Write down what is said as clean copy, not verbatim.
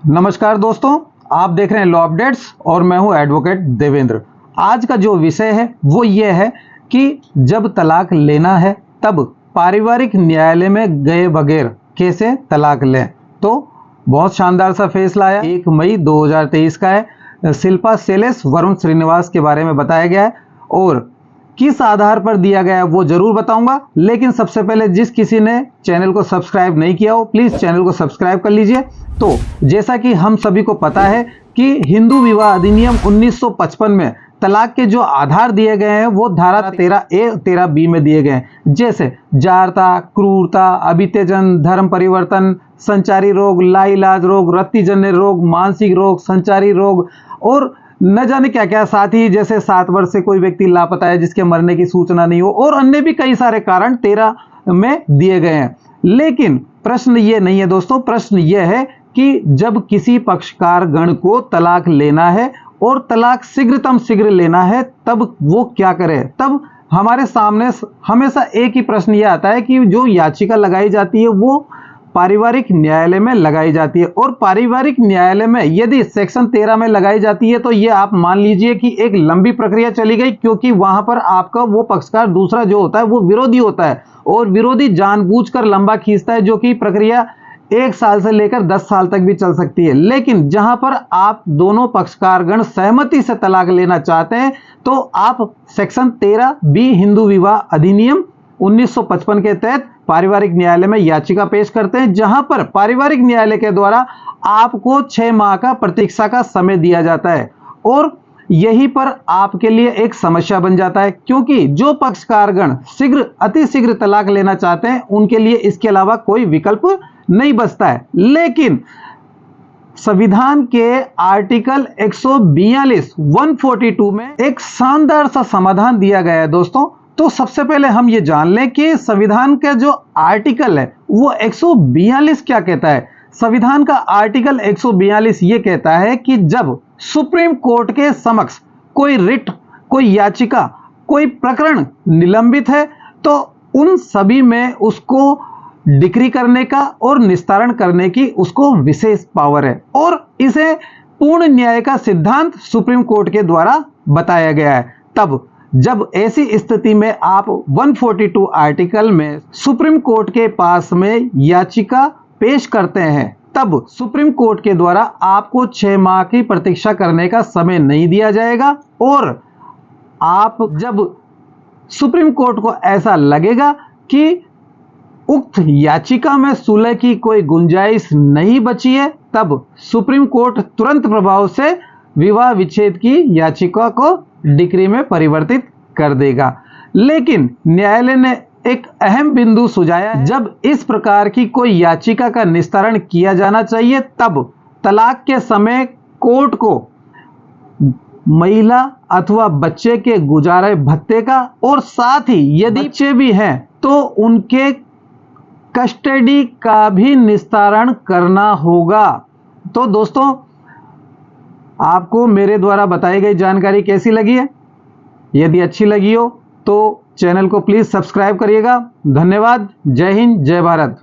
नमस्कार दोस्तों, आप देख रहे हैं लॉ अपडेट्स और मैं हूं एडवोकेट देवेंद्र। आज का जो विषय है वो ये है कि जब तलाक लेना है तब पारिवारिक न्यायालय में गए बगैर कैसे तलाक लें। तो बहुत शानदार सा फैसला आया 1 मई 2023 का है। शिल्पा शैलेश वरुण श्रीनिवास के बारे में बताया गया है और किस आधार पर दिया गया है वो जरूर बताऊंगा। लेकिन सबसे पहले जिस किसी ने चैनल को सब्सक्राइब नहीं किया हो प्लीज चैनल को सब्सक्राइब कर लीजिए। तो जैसा कि हम सभी को पता है कि हिंदू विवाह अधिनियम 1955 में तलाक के जो आधार दिए गए हैं वो धारा 13A 13B में दिए गए हैं, जैसे जारता, क्रूरता, अभित्यजन, धर्म परिवर्तन, संचारी रोग, लाइलाज रोग, रक्तजन्य रोग, मानसिक रोग, संचारी रोग और न जाने क्या क्या। साथ ही जैसे 7 वर्ष से कोई व्यक्ति लापता है जिसके मरने की सूचना नहीं हो और अन्य भी कई सारे कारण 13 में दिए गए हैं। लेकिन प्रश्न ये नहीं है दोस्तों, प्रश्न ये है कि जब किसी पक्षकार गण को तलाक लेना है और तलाक शीघ्रतम शीघ्र लेना है तब वो क्या करे। तब हमारे सामने हमेशा एक ही प्रश्न ये आता है कि जो याचिका लगाई जाती है वो पारिवारिक न्यायालय में लगाई जाती है और पारिवारिक न्यायालय में यदि सेक्शन 13 में लगाई जाती है तो ये आप मान लीजिए कि एक लंबी प्रक्रिया चली गई, क्योंकि वहां पर आपका वो पक्षकार दूसरा जो होता है वो विरोधी होता है और विरोधी जानबूझकर लंबा खींचता है, जो कि प्रक्रिया 1 साल से लेकर 10 साल तक भी चल सकती है। लेकिन जहां पर आप दोनों पक्षकारगण सहमति से तलाक लेना चाहते हैं तो आप सेक्शन 13B हिंदू विवाह अधिनियम 1955 के तहत पारिवारिक न्यायालय में याचिका पेश करते हैं, जहां पर पारिवारिक न्यायालय के द्वारा आपको 6 माह का प्रतीक्षा का समय दिया जाता है और यहीं पर आपके लिए एक समस्या बन जाता है, क्योंकि जो पक्षकारगण अति शीघ्र तलाक लेना चाहते हैं उनके लिए इसके अलावा कोई विकल्प नहीं बचता है। लेकिन संविधान के आर्टिकल 142 142 में एक शानदार सा समाधान दिया गया है दोस्तों। तो सबसे पहले हम ये जान लें कि संविधान का जो आर्टिकल है वो 142 क्या कहता है। संविधान का आर्टिकल 142 ये कहता है कि जब सुप्रीम कोर्ट के समक्ष कोई रिट, कोई याचिका, कोई प्रकरण निलंबित है तो उन सभी में उसको डिक्री करने का और निस्तारण करने की उसको विशेष पावर है और इसे पूर्ण न्याय का सिद्धांत सुप्रीम कोर्ट के द्वारा बताया गया है। तब जब ऐसी स्थिति में आप 142 आर्टिकल में सुप्रीम कोर्ट के पास में याचिका पेश करते हैं तब सुप्रीम कोर्ट के द्वारा आपको 6 माह की प्रतीक्षा करने का समय नहीं दिया जाएगा और आप जब सुप्रीम कोर्ट को ऐसा लगेगा कि उक्त याचिका में सुलह की कोई गुंजाइश नहीं बची है तब सुप्रीम कोर्ट तुरंत प्रभाव से विवाह विच्छेद की याचिका को डिक्री में परिवर्तित कर देगा। लेकिन न्यायालय ने एक अहम बिंदु सुझाया है, जब इस प्रकार की कोई याचिका का निस्तारण किया जाना चाहिए तब तलाक के समय कोर्ट को महिला अथवा बच्चे के गुजारे भत्ते का और साथ ही यदि बच्चे भी हैं तो उनके कस्टडी का भी निस्तारण करना होगा। तो दोस्तों, आपको मेरे द्वारा बताई गई जानकारी कैसी लगी है? यदि अच्छी लगी हो तो चैनल को प्लीज सब्सक्राइब करिएगा। धन्यवाद। जय हिंद, जय भारत।